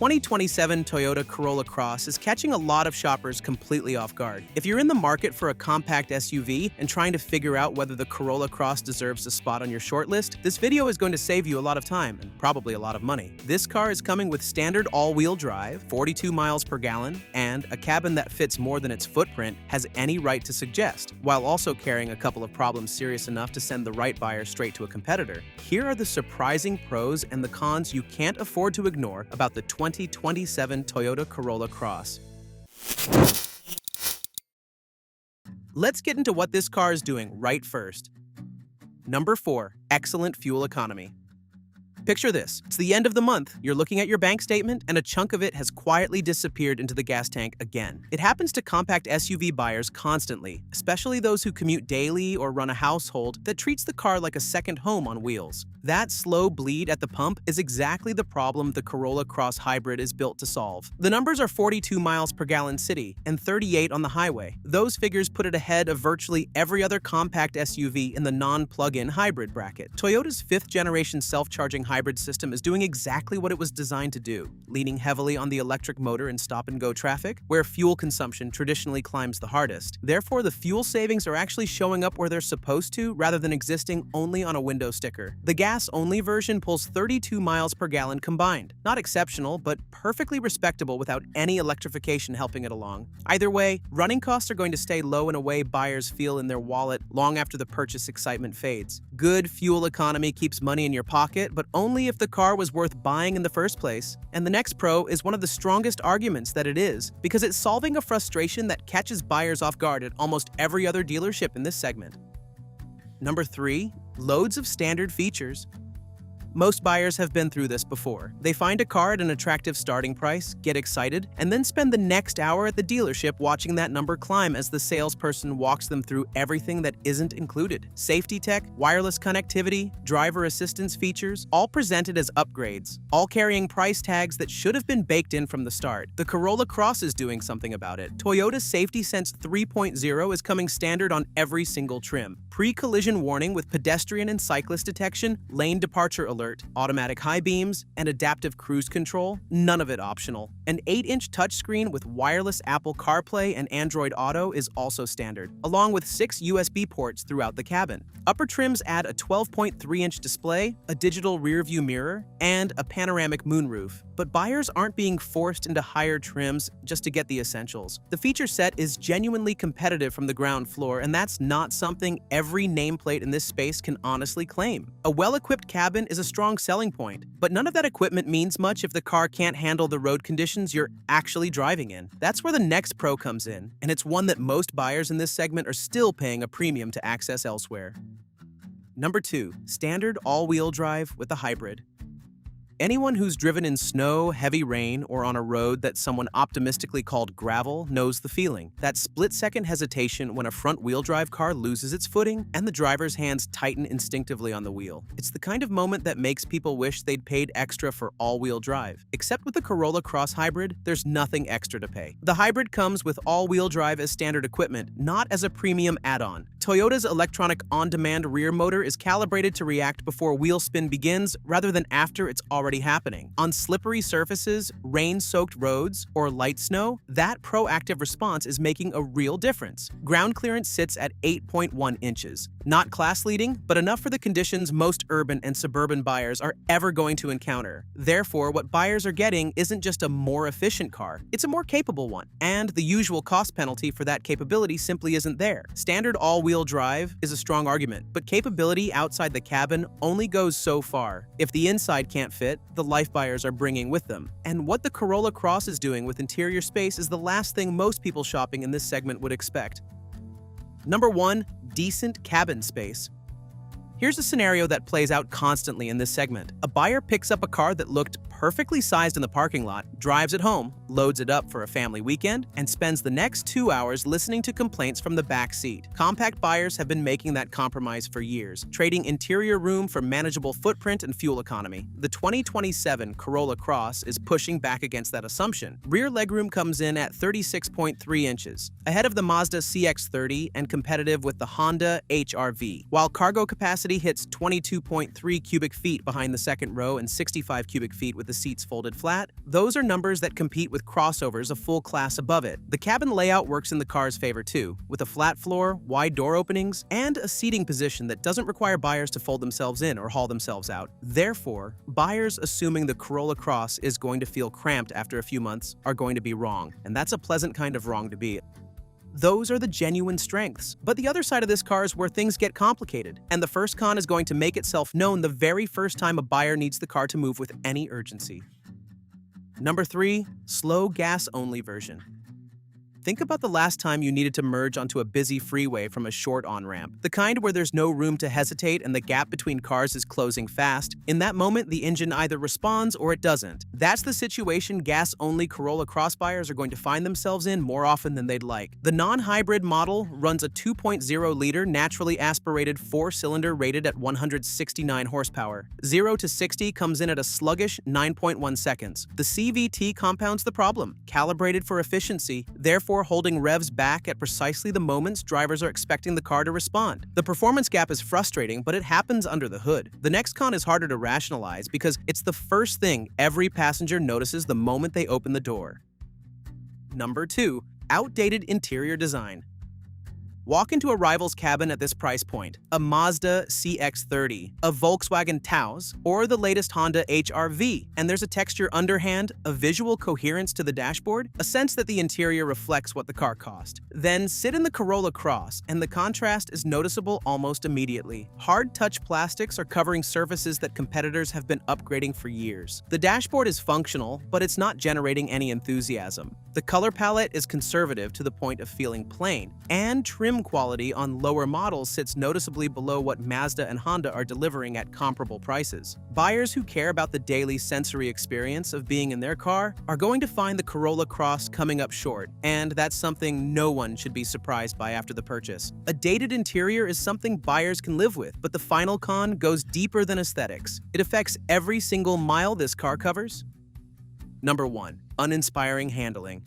2027 Toyota Corolla Cross is catching a lot of shoppers completely off guard. If you're in the market for a compact SUV and trying to figure out whether the Corolla Cross deserves a spot on your shortlist, this video is going to save you a lot of time and probably a lot of money. This car is coming with standard all-wheel drive, 42 miles per gallon, and a cabin that fits more than its footprint has any right to suggest, while also carrying a couple of problems serious enough to send the right buyer straight to a competitor. Here are the surprising pros and the cons you can't afford to ignore about the 2027 Toyota Corolla Cross. Let's get into what this car is doing right first. Number 4. Excellent fuel economy. Picture this. It's the end of the month. You're looking at your bank statement, and a chunk of it has quietly disappeared into the gas tank again. It happens to compact SUV buyers constantly, especially those who commute daily or run a household that treats the car like a second home on wheels. That slow bleed at the pump is exactly the problem the Corolla Cross Hybrid is built to solve. The numbers are 42 miles per gallon city and 38 on the highway. Those figures put it ahead of virtually every other compact SUV in the non-plug-in hybrid bracket. Toyota's 5th-generation self-charging hybrid system is doing exactly what it was designed to do, leaning heavily on the electric motor in stop-and-go traffic, where fuel consumption traditionally climbs the hardest. Therefore, the fuel savings are actually showing up where they're supposed to rather than existing only on a window sticker. The gas-only version pulls 32 miles per gallon combined. Not exceptional, but perfectly respectable without any electrification helping it along. Either way, running costs are going to stay low in a way buyers feel in their wallet long after the purchase excitement fades. Good fuel economy keeps money in your pocket, but only if the car was worth buying in the first place. And the next pro is one of the strongest arguments that it is, because it's solving a frustration that catches buyers off guard at almost every other dealership in this segment. Number 3. Loads of standard features. Most buyers have been through this before. They find a car at an attractive starting price, get excited, and then spend the next hour at the dealership watching that number climb as the salesperson walks them through everything that isn't included. Safety tech, wireless connectivity, driver assistance features, all presented as upgrades, all carrying price tags that should have been baked in from the start. The Corolla Cross is doing something about it. Toyota's Safety Sense 3.0 is coming standard on every single trim. Pre-collision warning with pedestrian and cyclist detection, lane departure alert, automatic high beams, and adaptive cruise control, none of it optional. An 8-inch touchscreen with wireless Apple CarPlay and Android Auto is also standard, along with 6 USB ports throughout the cabin. Upper trims add a 12.3-inch display, a digital rear-view mirror, and a panoramic moonroof. But buyers aren't being forced into higher trims just to get the essentials. The feature set is genuinely competitive from the ground floor, and that's not something every nameplate in this space can honestly claim. A well-equipped cabin is a strong selling point, but none of that equipment means much if the car can't handle the road conditions you're actually driving in. That's where the next pro comes in, and it's one that most buyers in this segment are still paying a premium to access elsewhere. Number 2. Standard all-wheel drive with a hybrid. Anyone who's driven in snow, heavy rain, or on a road that someone optimistically called gravel knows the feeling. That split-second hesitation when a front-wheel drive car loses its footing and the driver's hands tighten instinctively on the wheel. It's the kind of moment that makes people wish they'd paid extra for all-wheel drive. Except with the Corolla Cross Hybrid, there's nothing extra to pay. The Hybrid comes with all-wheel drive as standard equipment, not as a premium add-on. Toyota's electronic on-demand rear motor is calibrated to react before wheel spin begins rather than after it's already happening. On slippery surfaces, rain-soaked roads, or light snow, that proactive response is making a real difference. Ground clearance sits at 8.1 inches. Not class-leading, but enough for the conditions most urban and suburban buyers are ever going to encounter. Therefore, what buyers are getting isn't just a more efficient car, it's a more capable one. And the usual cost penalty for that capability simply isn't there. Standard all-wheel drive is a strong argument, but capability outside the cabin only goes so far. If the inside can't fit, the life buyers are bringing with them. And what the Corolla Cross is doing with interior space is the last thing most people shopping in this segment would expect. Number 1. Decent cabin space. Here's a scenario that plays out constantly in this segment. A buyer picks up a car that looked perfectly sized in the parking lot, drives it home, loads it up for a family weekend, and spends the next 2 hours listening to complaints from the back seat. Compact buyers have been making that compromise for years, trading interior room for manageable footprint and fuel economy. The 2027 Corolla Cross is pushing back against that assumption. Rear legroom comes in at 36.3 inches, ahead of the Mazda CX-30 and competitive with the Honda HR-V, while cargo capacity hits 22.3 cubic feet behind the second row and 65 cubic feet with with the seats folded flat, those are numbers that compete with crossovers a full class above it. The cabin layout works in the car's favor too, with a flat floor, wide door openings, and a seating position that doesn't require buyers to fold themselves in or haul themselves out. Therefore, buyers assuming the Corolla Cross is going to feel cramped after a few months are going to be wrong, and that's a pleasant kind of wrong to be. Those are the genuine strengths. But the other side of this car is where things get complicated, and the first con is going to make itself known the very first time a buyer needs the car to move with any urgency. Number 3, slow gas-only version. Think about the last time you needed to merge onto a busy freeway from a short on-ramp, the kind where there's no room to hesitate and the gap between cars is closing fast. In that moment, the engine either responds or it doesn't. That's the situation gas-only Corolla Cross buyers are going to find themselves in more often than they'd like. The non-hybrid model runs a 2.0-liter naturally aspirated 4-cylinder rated at 169 horsepower. 0 to 60 comes in at a sluggish 9.1 seconds. The CVT compounds the problem, calibrated for efficiency, therefore holding revs back at precisely the moments drivers are expecting the car to respond. The performance gap is frustrating, but it happens under the hood. The next con is harder to rationalize because it's the first thing every passenger notices the moment they open the door. Number 2, outdated interior design. Walk into a rival's cabin at this price point, a Mazda CX-30, a Volkswagen Taos, or the latest Honda HR-V, and there's a texture underhand, a visual coherence to the dashboard, a sense that the interior reflects what the car cost. Then sit in the Corolla Cross, and the contrast is noticeable almost immediately. Hard-touch plastics are covering surfaces that competitors have been upgrading for years. The dashboard is functional, but it's not generating any enthusiasm. The color palette is conservative to the point of feeling plain, and trim quality on lower models sits noticeably below what Mazda and Honda are delivering at comparable prices. Buyers who care about the daily sensory experience of being in their car are going to find the Corolla Cross coming up short, and that's something no one should be surprised by after the purchase. A dated interior is something buyers can live with, but the final con goes deeper than aesthetics. It affects every single mile this car covers. Number 1, uninspiring handling.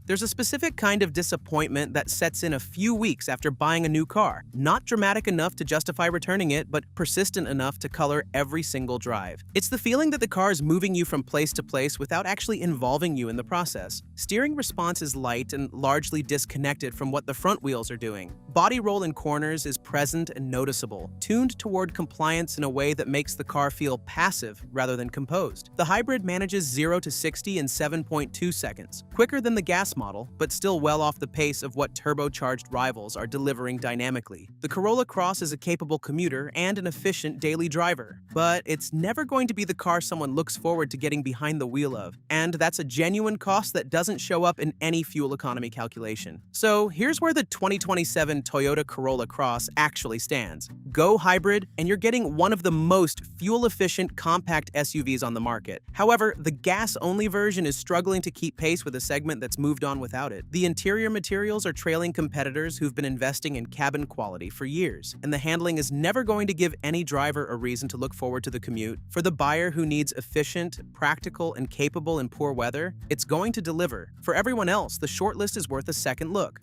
There's a specific kind of disappointment that sets in a few weeks after buying a new car. Not dramatic enough to justify returning it, but persistent enough to color every single drive. It's the feeling that the car is moving you from place to place without actually involving you in the process. Steering response is light and largely disconnected from what the front wheels are doing. Body roll in corners is present and noticeable, tuned toward compliance in a way that makes the car feel passive rather than composed. The hybrid manages 0 to 60 in 7.2 seconds, quicker than the gas model, but still well off the pace of what turbocharged rivals are delivering dynamically. The Corolla Cross is a capable commuter and an efficient daily driver, but it's never going to be the car someone looks forward to getting behind the wheel of, and that's a genuine cost that doesn't show up in any fuel economy calculation. So here's where the 2027 Toyota Corolla Cross actually stands. Go hybrid, and you're getting one of the most fuel-efficient compact SUVs on the market. However, the gas-only version is struggling to keep pace with a segment that's moved on without it. The interior materials are trailing competitors who've been investing in cabin quality for years, and the handling is never going to give any driver a reason to look forward to the commute. For the buyer who needs efficient, practical, and capable in poor weather, it's going to deliver. For everyone else, the shortlist is worth a second look.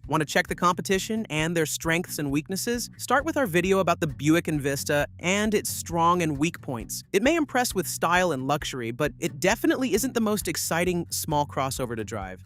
Want to check the competition and their strengths and weaknesses? Start with our video about the Buick Envista and its strong and weak points. It may impress with style and luxury, but it definitely isn't the most exciting small crossover to drive.